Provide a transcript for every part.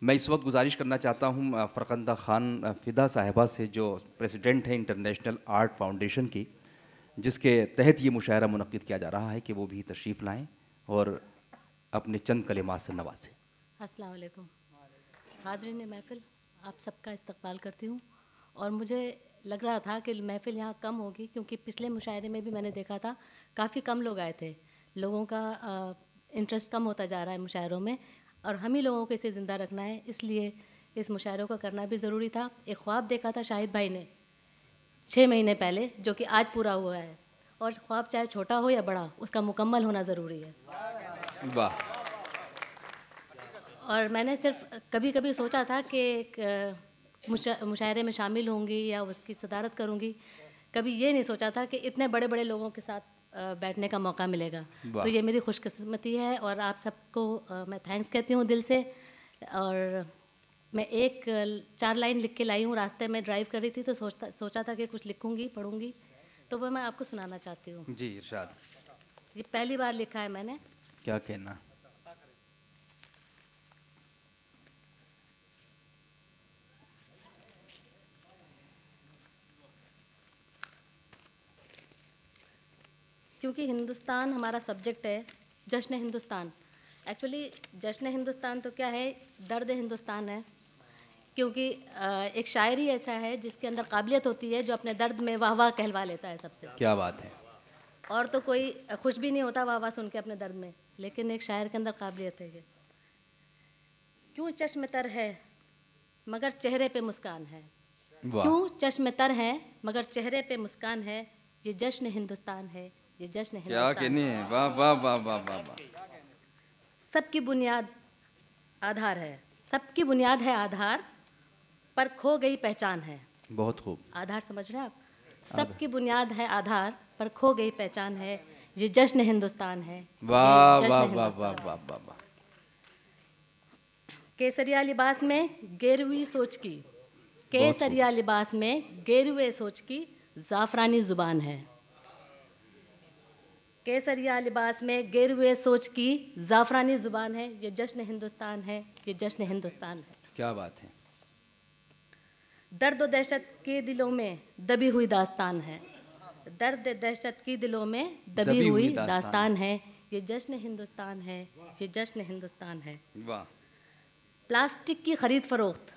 मैं इस वक्त गुजारिश करना चाहता हूँ फ़रकंदा ख़ान फ़िदा साहिबा से, जो प्रेसिडेंट हैं इंटरनेशनल आर्ट फाउंडेशन की, जिसके तहत ये मुशायरा मुनक्किद किया जा रहा है, कि वो भी तशरीफ़ लाएँ और अपने चंद कलिमात से नवाजें। अस्सलाम वालेकुम। हाज़रीन महफ़िल, आप सबका इस्तक़बाल करती हूँ। और मुझे लग रहा था कि महफ़िल यहाँ कम होगी, क्योंकि पिछले मुशायरे में भी मैंने देखा था काफ़ी कम लोग आए थे। लोगों का इंटरेस्ट कम होता जा रहा है मुशायरों में, और हम ही लोगों को इसे ज़िंदा रखना है, इसलिए इस मुशायरों का करना भी ज़रूरी था। एक ख्वाब देखा था शाहिद भाई ने 6 महीने पहले, जो कि आज पूरा हुआ है, और ख्वाब चाहे छोटा हो या बड़ा, उसका मुकम्मल होना ज़रूरी है। वाह। और मैंने सिर्फ कभी कभी सोचा था कि मुशायरे में शामिल होंगी या उसकी सदारत करूंगी, कभी ये नहीं सोचा था कि इतने बड़े बड़े लोगों के साथ बैठने का मौका मिलेगा। तो वाह। ये मेरी खुशकिस्मती है, और आप सबको मैं थैंक्स कहती हूँ दिल से। और मैं एक 4 लाइन लिख के लाई हूँ, रास्ते में ड्राइव कर रही थी तो सोचा था कि कुछ लिखूंगी, पढ़ूंगी, तो वो मैं आपको सुनाना चाहती हूँ। जी इरशाद। ये पहली बार लिखा है मैंने। क्या कहना। क्योंकि हिंदुस्तान हमारा सब्जेक्ट है, जश्न हिंदुस्तान। एक्चुअली जश्न हिंदुस्तान तो क्या है, दर्द हिंदुस्तान है। क्योंकि एक शायर ही ऐसा है जिसके अंदर काबिलियत होती है, जो अपने दर्द में वाह वाह कहलवा लेता है सबसे। क्या बात है। और तो कोई खुश भी नहीं होता वाह वाह सुन के अपने दर्द में, लेकिन एक शायर के अंदर काबिलियत है ये। क्यों चश्म तर है मगर चेहरे पे मुस्कान है, वाह। क्यों चश्म तर है मगर चेहरे पे मुस्कान है, ये जश्न हिंदुस्तान है, ये जश्न क्या हिंदुस्तान कहनी है। है। वाह वाह वाह वाह वाह वाह। सबकी बुनियाद आधार है, सबकी बुनियाद है आधार, पर खो गई पहचान है। बहुत खूब। आधार समझ रहे हैं आप? आधा। सबकी बुनियाद है आधार, पर खो गई पहचान है, ये जश्न हिंदुस्तान है, ये वाह वाह जश्न वाह वाह हिंदुस्तान वाह है। वाह वाह। केसरिया लिबास में गेरुई सोच की, बहुत खूब। केसरिया लिबास में गेरुए सोच की ज़ाफ़रानी ज़ुबान है। केसरिया लिबास में गेरुए सोच की ज़ाफ़रानी ज़ुबान है, ये जश्न हिंदुस्तान है, ये जश्न हिंदुस्तान है। क्या बात है। दर्द व दहशत के दिलों में दबी हुई दास्तान है, दर्द दहशत की दिलों में दबी दबी हुई हुई दास्तान। दास्तान है, ये जश्न हिंदुस्तान है, ये जश्न हिंदुस्तान है। वाह। प्लास्टिक की खरीद फरोख्त,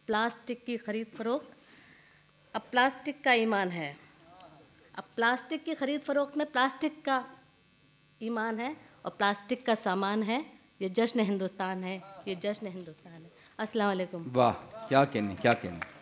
प्लास्टिक की खरीद फरोख्त, अब प्लास्टिक का ईमान है। अब प्लास्टिक की खरीद फरोख्त में प्लास्टिक का ईमान है, और प्लास्टिक का सामान है, ये जश्न हिंदुस्तान है, ये जश्न हिंदुस्तान है। अस्सलाम वालेकुम। वाह। क्या कहनी, क्या कहनी।